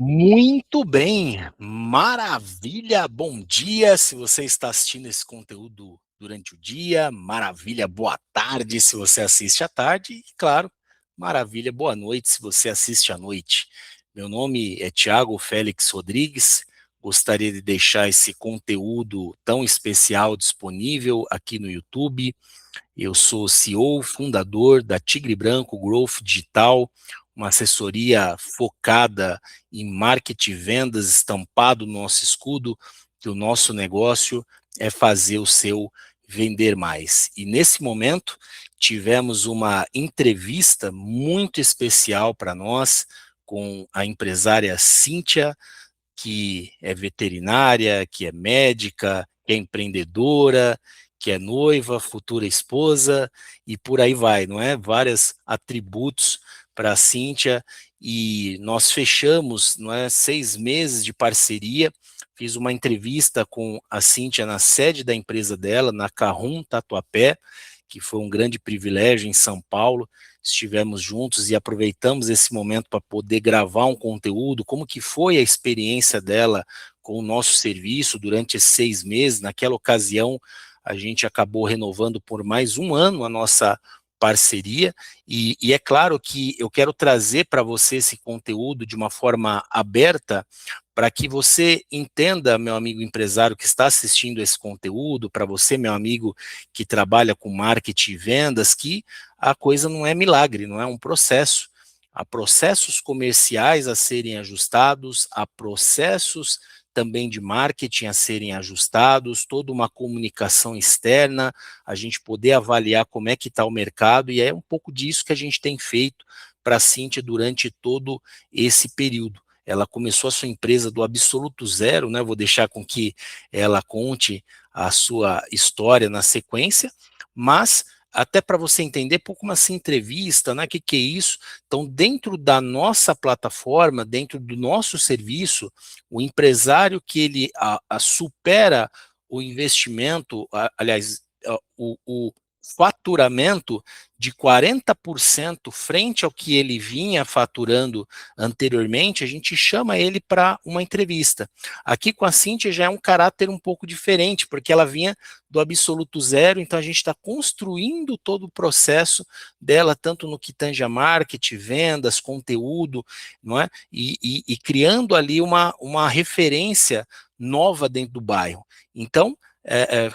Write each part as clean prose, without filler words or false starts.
Muito bem, maravilha, bom dia se você está assistindo esse conteúdo durante o dia, maravilha, boa tarde se você assiste à tarde e, claro, maravilha, boa noite se você assiste à noite. Meu nome é Tiago Félix Rodrigues, gostaria de deixar esse conteúdo tão especial disponível aqui no YouTube. Eu sou CEO, fundador da Tigre Branco Growth Digital, uma assessoria focada em marketing e vendas, estampado no nosso escudo, que o nosso negócio é fazer o seu vender mais. E nesse momento tivemos uma entrevista muito especial para nós com a empresária Cíntia, que é veterinária, que é médica, que é empreendedora, que é noiva, futura esposa e por aí vai, não é? Vários atributos para a Cíntia e nós fechamos, não é, 6 meses de parceria. Fiz uma entrevista com a Cíntia na sede da empresa dela, na Carrum Tatuapé, que foi um grande privilégio em São Paulo. Estivemos juntos e aproveitamos esse momento para poder gravar um conteúdo, como que foi a experiência dela com o nosso serviço durante esses 6 meses. Naquela ocasião, a gente acabou renovando por mais um ano a nossa parceria, e é claro que eu quero trazer para você esse conteúdo de uma forma aberta, para que você entenda, meu amigo empresário que está assistindo esse conteúdo, para você, meu amigo que trabalha com marketing e vendas, que a coisa não é milagre, não é um processo. Há processos comerciais a serem ajustados, há processos também de marketing a serem ajustados, toda uma comunicação externa, a gente poder avaliar como é que está o mercado, e é um pouco disso que a gente tem feito para a Cíntia durante todo esse período. Ela começou a sua empresa do absoluto zero, né? Vou deixar com que ela conte a sua história na sequência, mas até para você entender pouco mais essa entrevista, né? Que é isso? Então, dentro da nossa plataforma, dentro do nosso serviço, o empresário que ele supera o investimento, aliás, o faturamento de 40% frente ao que ele vinha faturando anteriormente, a gente chama ele para uma entrevista. Aqui com a Cíntia já é um caráter um pouco diferente, porque ela vinha do absoluto zero, então a gente está construindo todo o processo dela, tanto no que tange a marketing, vendas, conteúdo, não é? E criando ali uma referência nova dentro do bairro. Então,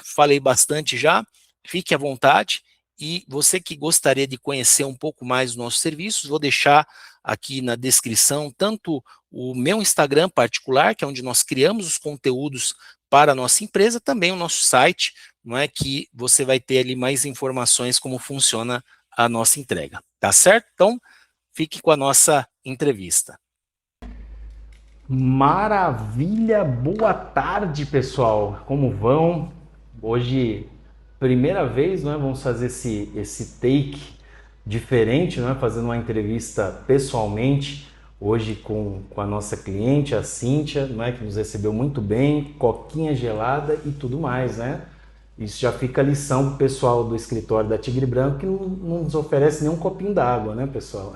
falei bastante já, fique à vontade, e você que gostaria de conhecer um pouco mais dos nossos serviços, vou deixar aqui na descrição tanto o meu Instagram particular, que é onde nós criamos os conteúdos para a nossa empresa, também o nosso site, não é, que você vai ter ali mais informações como funciona a nossa entrega, tá certo? Então, fique com a nossa entrevista. Maravilha, boa tarde pessoal, como vão? Hoje, primeira vez, né, vamos fazer esse take diferente, né, fazendo uma entrevista pessoalmente, hoje com a nossa cliente, a Cíntia, né, que nos recebeu muito bem, coquinha gelada e tudo mais, né? Isso já fica a lição pro pessoal do escritório da Tigre Branco, que não nos oferece nem um copinho d'água, né, pessoal?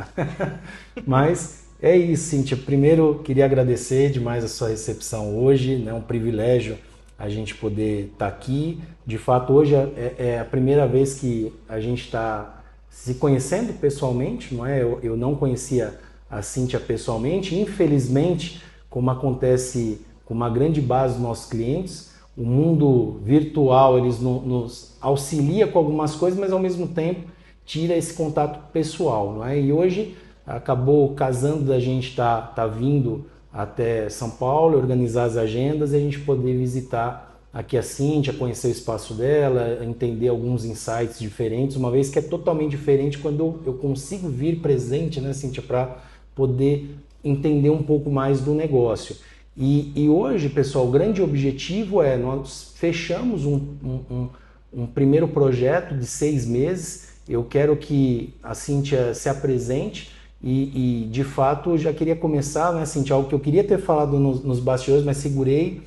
Mas é isso, Cíntia. Primeiro, queria agradecer demais a sua recepção hoje, né? Um privilégio a gente poder estar aqui. De fato, hoje é a primeira vez que a gente está se conhecendo pessoalmente, não é? Eu não conhecia a Cíntia pessoalmente. Infelizmente, como acontece com uma grande base dos nossos clientes, o mundo virtual eles nos auxilia com algumas coisas, mas ao mesmo tempo tira esse contato pessoal, não é? E hoje acabou casando da gente tá vindo até São Paulo, organizar as agendas e a gente poder visitar aqui a Cíntia, conhecer o espaço dela, entender alguns insights diferentes, uma vez que é totalmente diferente quando eu consigo vir presente, né, Cíntia, para poder entender um pouco mais do negócio. E hoje, pessoal, o grande objetivo é nós fechamos um primeiro projeto de 6 meses. Eu quero que a Cíntia se apresente de fato, eu já queria começar, né, Cintia, algo que eu queria ter falado nos bastidores, mas segurei,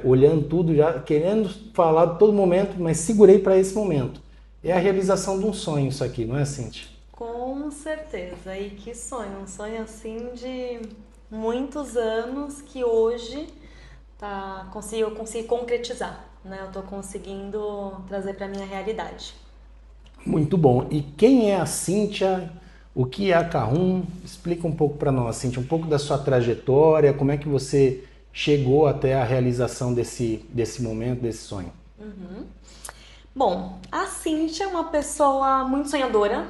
olhando tudo, já querendo falar de todo momento, mas segurei para esse momento. É a realização de um sonho isso aqui, não é, Cintia? Com certeza. E que sonho, um sonho assim muitos anos que hoje eu consigo concretizar, né? Eu estou conseguindo trazer para minha realidade. Muito bom. E quem é a Cíntia? O que é a Carrum? Explica um pouco para nós, Cíntia, um pouco da sua trajetória, como é que você chegou até a realização desse momento, desse sonho. Bom, a Cíntia é uma pessoa muito sonhadora,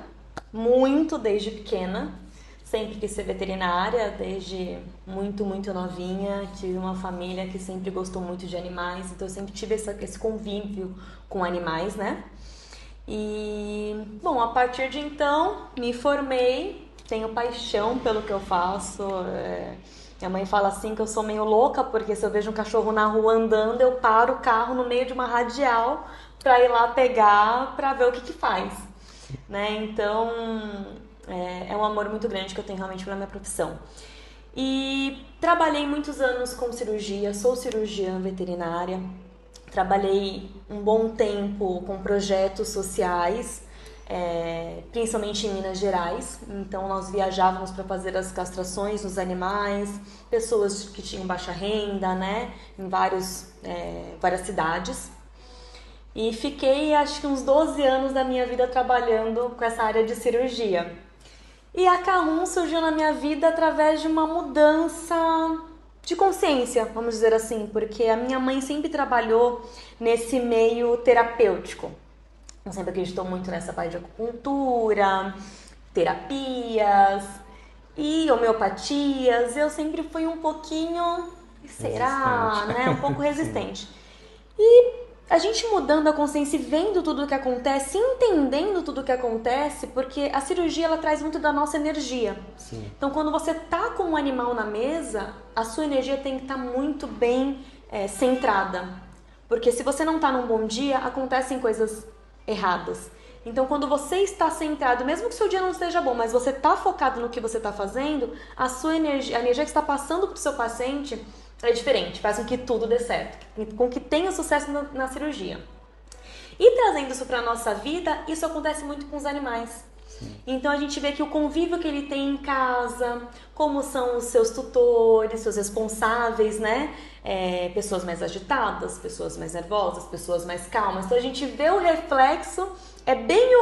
muito desde pequena. Sempre quis ser veterinária, desde muito novinha. Tive uma família que sempre gostou muito de animais, então eu sempre tive esse convívio com animais, né? E, bom, a partir de então, me formei, tenho paixão pelo que eu faço. Minha mãe fala assim que eu sou meio louca, porque se eu vejo um cachorro na rua andando, eu paro o carro no meio de uma radial pra ir lá pegar, pra ver o que que faz, né? Então, é um amor muito grande que eu tenho realmente pela minha profissão. E trabalhei muitos anos com cirurgia, sou cirurgiã veterinária. Trabalhei um bom tempo com projetos sociais, principalmente em Minas Gerais. Então nós viajávamos para fazer as castrações nos animais, pessoas que tinham baixa renda, né, em várias cidades. E fiquei acho que uns 12 anos da minha vida trabalhando com essa área de cirurgia. E a Carrum surgiu na minha vida através de uma mudança de consciência, vamos dizer assim, porque a minha mãe sempre trabalhou nesse meio terapêutico. Ela sempre acreditou muito nessa parte de acupuntura, terapias e homeopatias. Eu sempre fui um pouquinho, será, né? Um pouco resistente. E a gente mudando a consciência e vendo tudo o que acontece, entendendo tudo o que acontece, porque a cirurgia ela traz muito da nossa energia. Sim. Então, quando você tá com um animal na mesa, a sua energia tem que estar muito bem centrada. Porque se você não tá num bom dia, acontecem coisas erradas. Então, quando você está centrado, mesmo que o seu dia não esteja bom, mas você tá focado no que você tá fazendo, a sua energia, a energia que está passando pro seu paciente é diferente, faz com que tudo dê certo, com que tenha sucesso na cirurgia. E trazendo isso para a nossa vida, isso acontece muito com os animais. Sim. Então a gente vê que o convívio que ele tem em casa, como são os seus tutores, seus responsáveis, né? Pessoas mais agitadas, pessoas mais nervosas, pessoas mais calmas. Então a gente vê o reflexo, é bem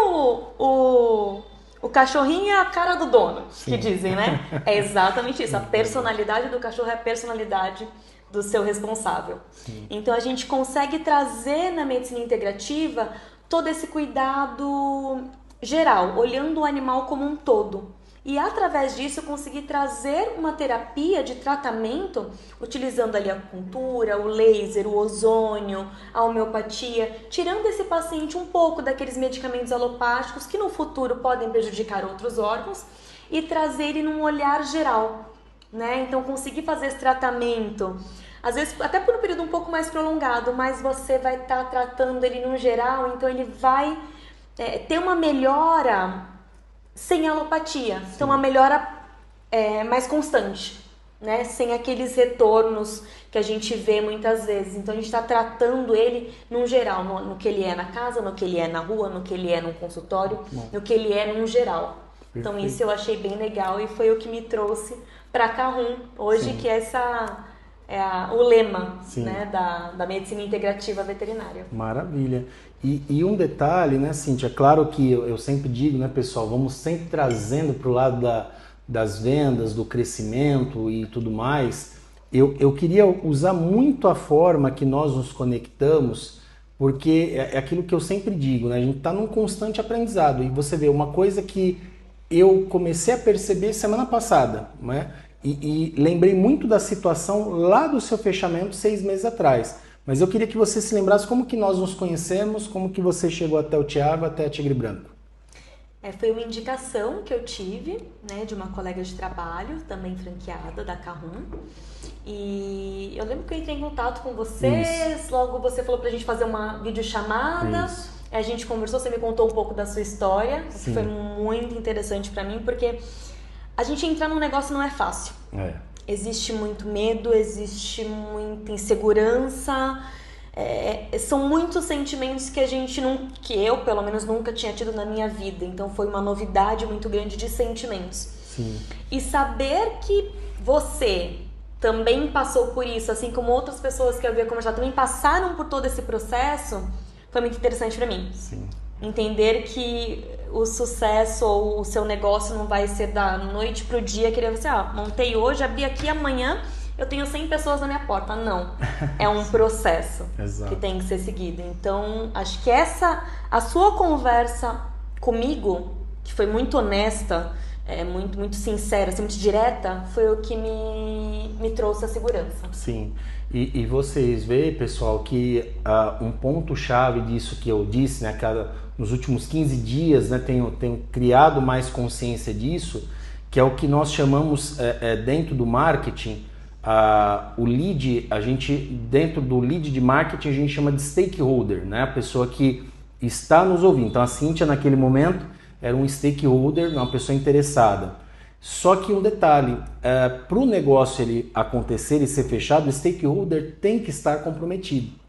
o cachorrinho é a cara do dono, que dizem, né? É exatamente isso. A personalidade do cachorro é a personalidade do seu responsável. Sim. Então a gente consegue trazer na medicina integrativa todo esse cuidado geral, olhando o animal como um todo. E através disso eu consegui trazer uma terapia de tratamento, utilizando ali a acupuntura, o laser, o ozônio, a homeopatia, tirando esse paciente um pouco daqueles medicamentos alopáticos que no futuro podem prejudicar outros órgãos e trazer ele num olhar geral, né? Então conseguir fazer esse tratamento, às vezes até por um período um pouco mais prolongado, mas você vai estar tratando ele no geral, então ele vai ter uma melhora sem alopatia. Sim. Então uma melhora mais constante, né? Sem aqueles retornos que a gente vê muitas vezes. Então a gente está tratando ele num geral, no que ele é na casa, no que ele é na rua, no que ele é num consultório, no que ele é num geral. Perfeito. Então isso eu achei bem legal e foi o que me trouxe para a Carrum hoje. Sim. Que o lema, né, da medicina integrativa veterinária. Maravilha. E um detalhe, né, Cíntia? Claro que eu sempre digo, né, pessoal, vamos sempre trazendo para o lado das vendas, do crescimento e tudo mais. Eu queria usar muito a forma que nós nos conectamos, porque é aquilo que eu sempre digo, né? A gente está num constante aprendizado. E você vê uma coisa que eu comecei a perceber semana passada, né? E lembrei muito da situação lá do seu fechamento 6 meses atrás. Mas eu queria que você se lembrasse como que nós nos conhecemos, como que você chegou até o Thiago, até a Tigre Branco. Foi uma indicação que eu tive, né, de uma colega de trabalho, também franqueada da Carrum. E eu lembro que eu entrei em contato com vocês, logo você falou pra gente fazer uma videochamada. Isso. A gente conversou, você me contou um pouco da sua história, que foi muito interessante pra mim, porque a gente entrar num negócio não é fácil. Existe muito medo, existe muita insegurança, são muitos sentimentos que eu, pelo menos, nunca tinha tido na minha vida. Então foi uma novidade muito grande de sentimentos. Sim. E saber que você também passou por isso, assim como outras pessoas que eu havia conversado também passaram por todo esse processo, foi muito interessante para mim. Sim. Entender que o sucesso ou o seu negócio não vai ser da noite pro dia, querer você, montei hoje, abri aqui, amanhã eu tenho 100 pessoas na minha porta. Não, é um processo que tem que ser seguido. Então, acho que a sua conversa comigo, que foi muito honesta, muito sincera, assim, muito direta, foi o que me trouxe a segurança. Sim. E vocês veem, pessoal, que um ponto-chave disso que eu disse, né, nos últimos 15 dias, né, tenho criado mais consciência disso, que é o que nós chamamos dentro do marketing, o lead, dentro do lead de marketing, a gente chama de stakeholder, né, a pessoa que está nos ouvindo. Então a Cíntia, naquele momento, era um stakeholder, uma pessoa interessada. Só que um detalhe, para o negócio ele acontecer e ser fechado, o stakeholder tem que estar comprometido.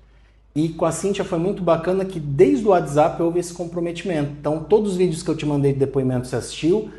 E com a Cíntia foi muito bacana que desde o WhatsApp houve esse comprometimento. Então todos os vídeos que eu te mandei de depoimento você assistiu,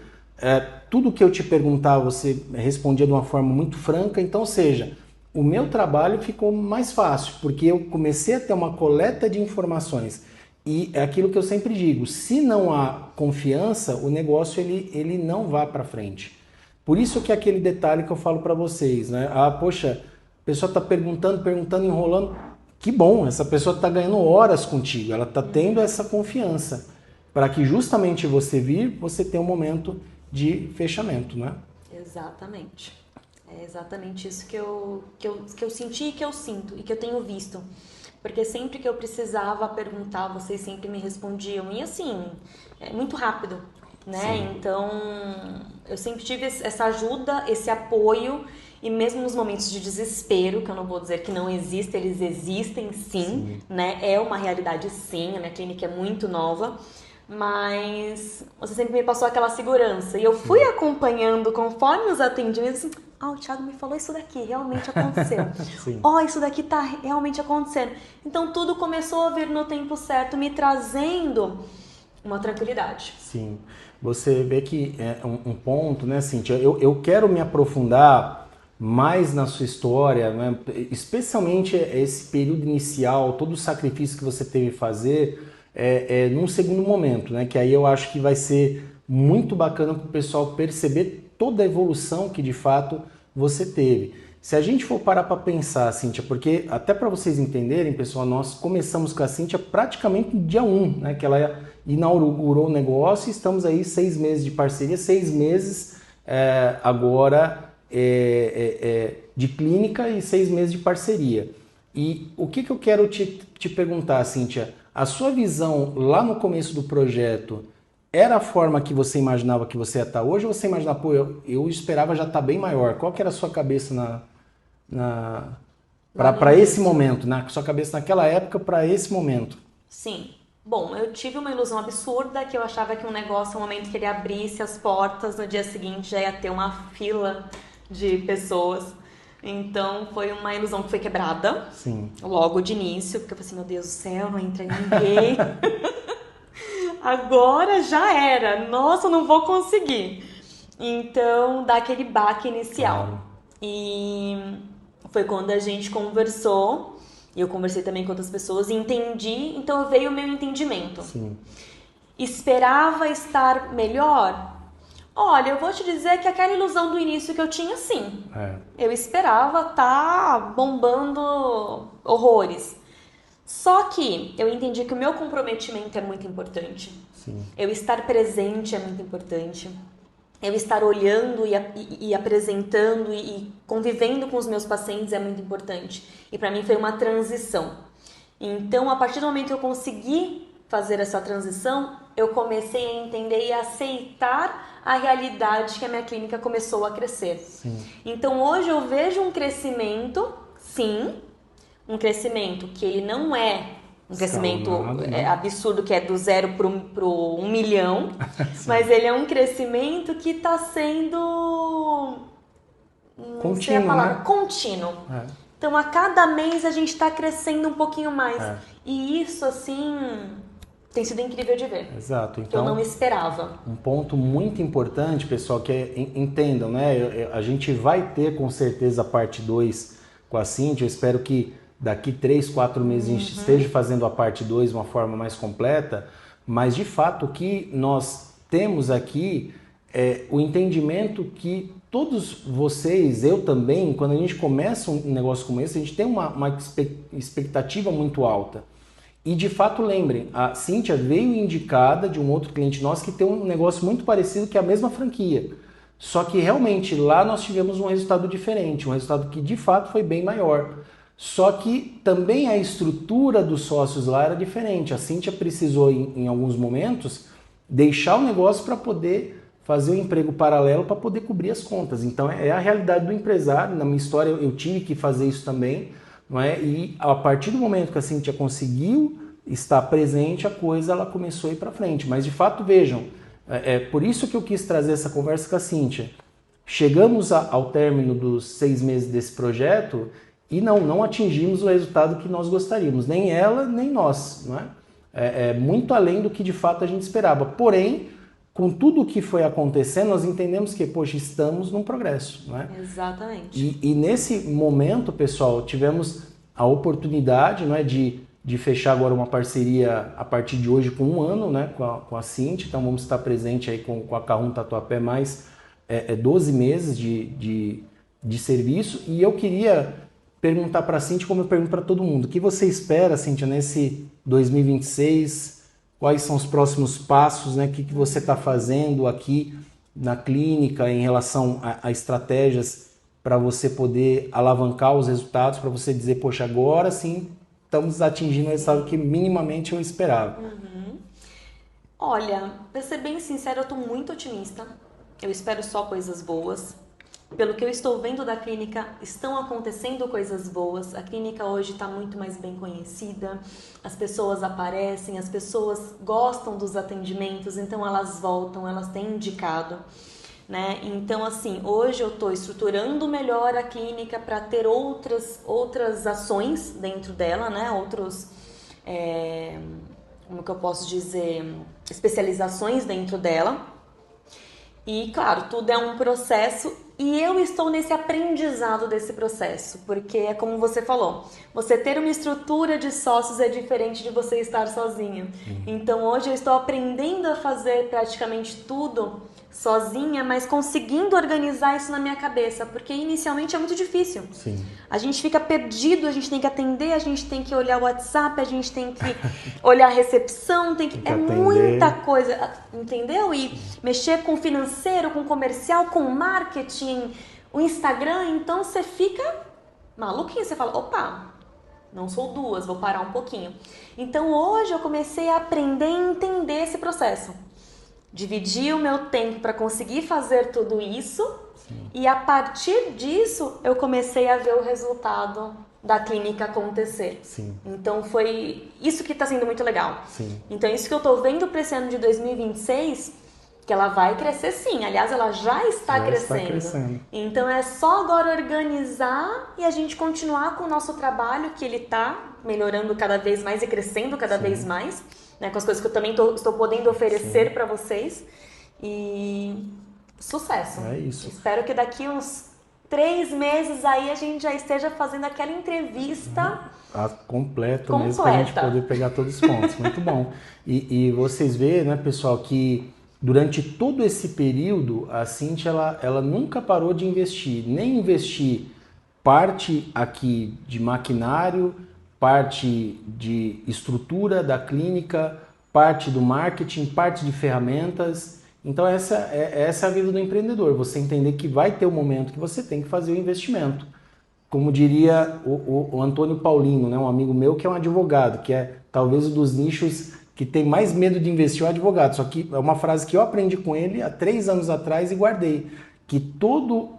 tudo que eu te perguntava você respondia de uma forma muito franca. Então, ou seja, o meu trabalho ficou mais fácil, porque eu comecei a ter uma coleta de informações. E é aquilo que eu sempre digo, se não há confiança, o negócio ele não vai para frente. Por isso que é aquele detalhe que eu falo para vocês, né? Poxa, a pessoa está perguntando, enrolando. Que bom, essa pessoa está ganhando horas contigo, ela está tendo essa confiança. Para que justamente você vir, você tenha um momento de fechamento, né? Exatamente. É exatamente isso que eu senti e que eu sinto e que eu tenho visto. Porque sempre que eu precisava perguntar, vocês sempre me respondiam. E assim, é muito rápido, né? Sim. Então, eu sempre tive essa ajuda, esse apoio. E mesmo nos momentos de desespero, que eu não vou dizer que não existem, eles existem sim, né? É uma realidade sim, a minha clínica é muito nova. Mas você sempre me passou aquela segurança. E eu fui acompanhando conforme os atendimentos, assim, o Thiago me falou isso daqui, realmente aconteceu. Isso daqui tá realmente acontecendo. Então tudo começou a vir no tempo certo, me trazendo uma tranquilidade. Sim. Você vê que é um ponto, né, Cíntia? Eu quero me aprofundar mais na sua história, né? Especialmente esse período inicial, todo o sacrifício que você teve que fazer num segundo momento, né? Que aí eu acho que vai ser muito bacana para o pessoal perceber toda a evolução que de fato você teve. Se a gente for parar para pensar, Cíntia, porque até para vocês entenderem, pessoal, nós começamos com a Cíntia praticamente no dia 1, né? Que ela inaugurou o negócio e estamos aí 6 meses de parceria, 6 meses agora de clínica e 6 meses de parceria. E o que eu quero te perguntar, Cíntia? A sua visão lá no começo do projeto era a forma que você imaginava que você ia estar hoje ou você imaginava, eu esperava já estar bem maior? Qual que era a sua cabeça para esse momento, na sua cabeça naquela época para esse momento? Sim. Bom, eu tive uma ilusão absurda que eu achava que um negócio, no momento que ele abrisse as portas, no dia seguinte já ia ter uma fila de pessoas. Então foi uma ilusão que foi quebrada. Sim. Logo de início, porque eu falei assim, meu Deus do céu, não entra ninguém. Agora já era. Nossa, não vou conseguir. Então dá aquele baque inicial. Claro. E foi quando a gente conversou. E eu conversei também com outras pessoas e entendi. Então veio o meu entendimento. Sim. Esperava estar melhor? Olha, eu vou te dizer que aquela ilusão do início que eu tinha, sim. Eu esperava estar bombando horrores. Só que eu entendi que o meu comprometimento é muito importante. Sim. Eu estar presente é muito importante. Eu estar olhando e apresentando e convivendo com os meus pacientes é muito importante. E para mim foi uma transição. Então, a partir do momento que eu consegui fazer essa transição, eu comecei a entender e a aceitar a realidade que a minha clínica começou a crescer. Sim. Então hoje eu vejo um crescimento, sim, um crescimento que ele não é um crescimento absurdo, que é do 0 para o 1 milhão, mas ele é um crescimento que está sendo contínuo, né? Contínuo. Então a cada mês a gente está crescendo um pouquinho mais. E isso assim tem sido incrível de ver. Exato. Que eu não esperava. Um ponto muito importante, pessoal, que entendam, né? A gente vai ter com certeza a parte 2 com a Cíntia. Eu espero que daqui 3, 4 meses a gente esteja fazendo a parte 2 de uma forma mais completa, mas de fato o que nós temos aqui é o entendimento que todos vocês, eu também, quando a gente começa um negócio como esse, a gente tem uma expectativa muito alta. E de fato, lembrem, a Cíntia veio indicada de um outro cliente nosso que tem um negócio muito parecido, que é a mesma franquia. Só que realmente lá nós tivemos um resultado diferente, um resultado que de fato foi bem maior. Só que também a estrutura dos sócios lá era diferente. A Cíntia precisou, em alguns momentos, deixar o negócio para poder fazer um emprego paralelo para poder cobrir as contas. Então é a realidade do empresário. Na minha história eu tive que fazer isso também. Não é? E a partir do momento que a Cíntia conseguiu estar presente, a coisa ela começou a ir para frente. Mas de fato, vejam, é por isso que eu quis trazer essa conversa com a Cíntia. Chegamos ao término dos 6 meses desse projeto e não atingimos o resultado que nós gostaríamos, nem ela, nem nós. Não é? É muito além do que de fato a gente esperava. Porém, com tudo o que foi acontecendo, nós entendemos que, poxa, estamos num progresso, não é? Exatamente. E nesse momento, pessoal, tivemos a oportunidade, não é, de fechar agora uma parceria a partir de hoje com 1 ano, né, com a Cíntia. Então vamos estar presente aí com a Carrum Tatuapé mais 12 meses de serviço. E eu queria perguntar para a Cíntia, como eu pergunto para todo mundo, o que você espera, Cíntia, nesse 2026? Quais são os próximos passos, né? O que você está fazendo aqui na clínica em relação a estratégias para você poder alavancar os resultados, para você dizer, poxa, agora sim estamos atingindo o resultado que minimamente eu esperava. Olha, para ser bem sincera, eu estou muito otimista. Eu espero só coisas boas. Pelo que eu estou vendo da clínica, estão acontecendo coisas boas. A clínica hoje está muito mais bem conhecida, as pessoas aparecem, as pessoas gostam dos atendimentos, então elas voltam, elas têm indicado, né? Então, assim, hoje eu estou estruturando melhor a clínica para ter outras ações dentro dela, né? Como que eu posso dizer, especializações dentro dela. E, claro, tudo é um processo e eu estou nesse aprendizado desse processo, porque é como você falou, você ter uma estrutura de sócios é diferente de você estar sozinha. Então, hoje eu estou aprendendo a fazer praticamente tudo sozinha, mas conseguindo organizar isso na minha cabeça, porque inicialmente é muito difícil. Sim. A gente fica perdido, a gente tem que atender, a gente tem que olhar o WhatsApp, a gente tem que olhar a recepção, tem que é atender. Muita coisa, entendeu? E mexer com financeiro, com comercial, com marketing, o Instagram, então você fica maluquinho, você fala, opa, não sou 2, vou parar um pouquinho. Então hoje eu comecei a aprender e entender esse processo. Dividir o meu tempo para conseguir fazer tudo isso. Sim. E a partir disso eu comecei a ver o resultado da clínica acontecer. Sim. Então foi isso que está sendo muito legal. Sim. Então isso que eu estou vendo para esse ano de 2026, que ela vai crescer sim. Aliás, ela já está crescendo. Então é só agora organizar e a gente continuar com o nosso trabalho, que ele está melhorando cada vez mais e crescendo cada vez mais. Né, com as coisas que eu também estou podendo oferecer para vocês. E sucesso. É isso. Espero que daqui uns 3 meses aí a gente já esteja fazendo aquela entrevista completa mesmo, para a gente poder pegar todos os pontos. Muito bom. E vocês veem, né, pessoal, que durante todo esse período a Cíntia ela nunca parou de investir, nem investir parte aqui de maquinário, parte de estrutura da clínica, parte do marketing, parte de ferramentas. Então essa é a vida do empreendedor, você entender que vai ter um momento que você tem que fazer o investimento. Como diria o Antônio Paulino, né, um amigo meu que é um advogado, que é talvez um dos nichos que tem mais medo de investir, o advogado. Só que é uma frase que eu aprendi com ele há 3 anos atrás e guardei, que todo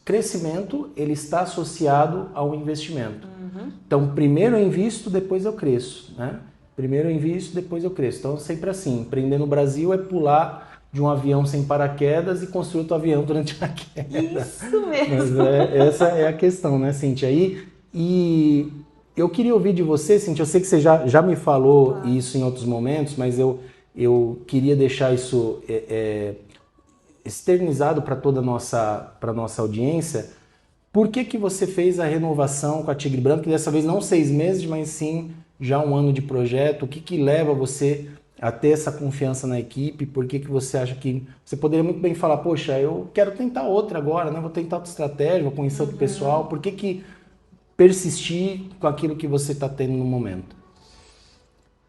crescimento ele está associado ao investimento. Então, primeiro eu invisto, depois eu cresço, né? Primeiro eu invisto, depois eu cresço. Então, sempre assim, empreender no Brasil é pular de um avião sem paraquedas e construir outro avião durante a queda. Isso mesmo! Mas essa é a questão, né, Cíntia? E Eu queria ouvir de você, Cintia, eu sei que você já me falou Claro. isso em outros momentos, mas eu queria deixar isso externizado para toda para nossa audiência. Por que você fez a renovação com a Tigre Branco, que dessa vez não 6 meses, mas sim já um ano de projeto? O que leva você a ter essa confiança na equipe? Por que você acha que... Você poderia muito bem falar, poxa, eu quero tentar outra agora, né? Vou tentar outra estratégia, vou conhecer outro pessoal. Por que persistir com aquilo que você está tendo no momento?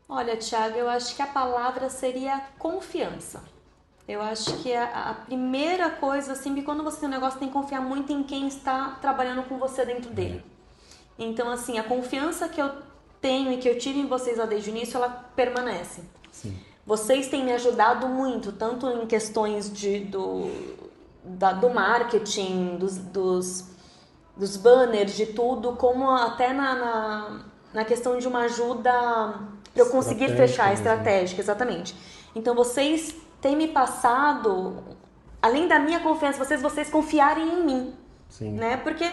Olha, Thiago, eu acho que a palavra seria confiança. Eu acho que a primeira coisa, assim, que quando você tem um negócio, tem que confiar muito em quem está trabalhando com você dentro dele. Então, assim, a confiança que eu tenho e que eu tive em vocês lá desde o início, ela permanece. Sim. Vocês têm me ajudado muito, tanto em questões do marketing, dos banners, de tudo, como até na questão de uma ajuda para eu conseguir fechar, estratégica, exatamente. Então vocês têm me passado, além da minha confiança, vocês confiarem em mim. Sim. Né? Porque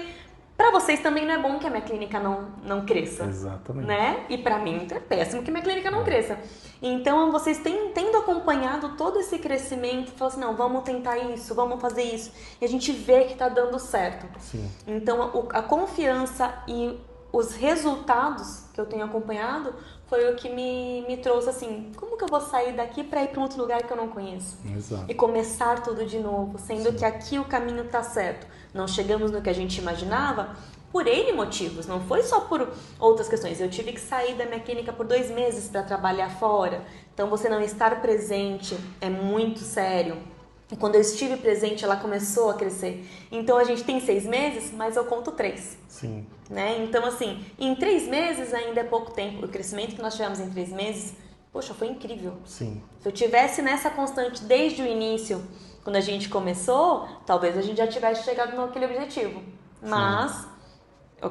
para vocês também não é bom que a minha clínica não cresça. Exatamente. Né? E para mim é péssimo que minha clínica não cresça. Então vocês tendo acompanhado todo esse crescimento, falam assim, não, vamos tentar isso, vamos fazer isso. E a gente vê que está dando certo. Sim. Então a confiança e os resultados que eu tenho acompanhado foi o que me trouxe assim, como que eu vou sair daqui para ir para um outro lugar que eu não conheço? Exato. E começar tudo de novo, sendo que aqui o caminho está certo. Não chegamos no que a gente imaginava por N motivos, não foi só por outras questões. Eu tive que sair da minha clínica por 2 meses para trabalhar fora, então você não estar presente é muito sério. E quando eu estive presente, ela começou a crescer. Então a gente tem 6 meses, mas eu conto 3. Sim. Né? Então, assim, em 3 meses ainda é pouco tempo. O crescimento que nós tivemos em 3 meses, poxa, foi incrível. Sim. Se eu tivesse nessa constante desde o início, quando a gente começou, talvez a gente já tivesse chegado naquele objetivo. Mas,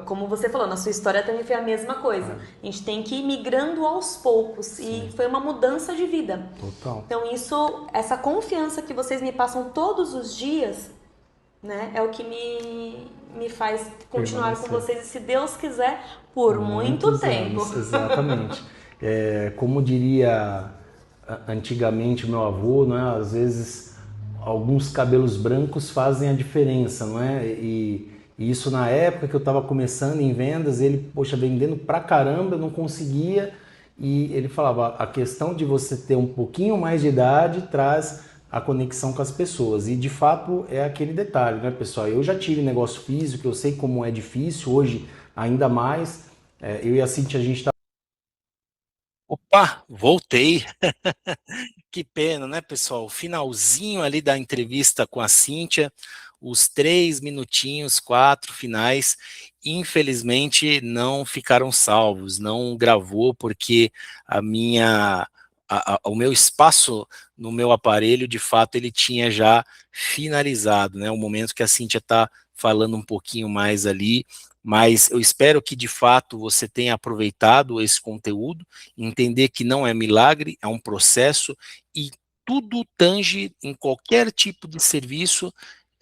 como você falou, na sua história também foi a mesma coisa. A gente tem que ir migrando aos poucos. Sim. E foi uma mudança de vida. Total. Então, essa confiança que vocês me passam todos os dias, né, é o que me faz continuar com vocês, e se Deus quiser, por muito tempo. Anos, exatamente. Como diria antigamente meu avô, né, às vezes alguns cabelos brancos fazem a diferença, não é? E isso na época que eu estava começando em vendas, ele, poxa, vendendo pra caramba, eu não conseguia, e ele falava, a questão de você ter um pouquinho mais de idade traz a conexão com as pessoas, e de fato é aquele detalhe, né, pessoal? Eu já tive negócio físico, eu sei como é difícil, hoje ainda mais. Eu e a Cintia, a gente tá... Opa, voltei. Que pena, né, pessoal? O finalzinho ali da entrevista com a Cíntia, os 3 minutinhos, 4 finais, infelizmente não ficaram salvos, não gravou, porque o meu espaço no meu aparelho, de fato, ele tinha já finalizado, né? O momento que a Cíntia está falando um pouquinho mais ali, mas eu espero que, de fato, você tenha aproveitado esse conteúdo, entender que não é milagre, é um processo, e tudo tange em qualquer tipo de serviço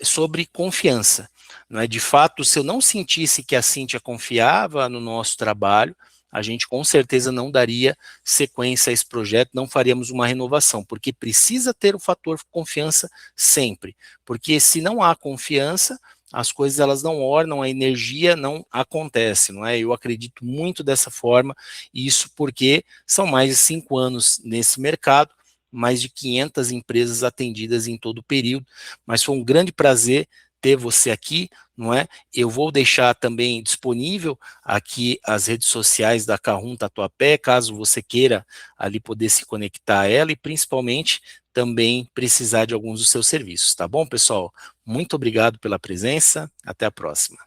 sobre confiança. Não é? De fato, se eu não sentisse que a Cíntia confiava no nosso trabalho, a gente com certeza não daria sequência a esse projeto, não faríamos uma renovação, porque precisa ter o fator confiança sempre, porque se não há confiança, as coisas elas não ornam, a energia não acontece, não é? Eu acredito muito dessa forma, isso porque são mais de 5 anos nesse mercado, mais de 500 empresas atendidas em todo o período, mas foi um grande prazer ter você aqui, não é? Eu vou deixar também disponível aqui as redes sociais da Carrum Tatuapé, caso você queira ali poder se conectar a ela, e principalmente também precisar de alguns dos seus serviços, tá bom, pessoal? Muito obrigado pela presença, até a próxima.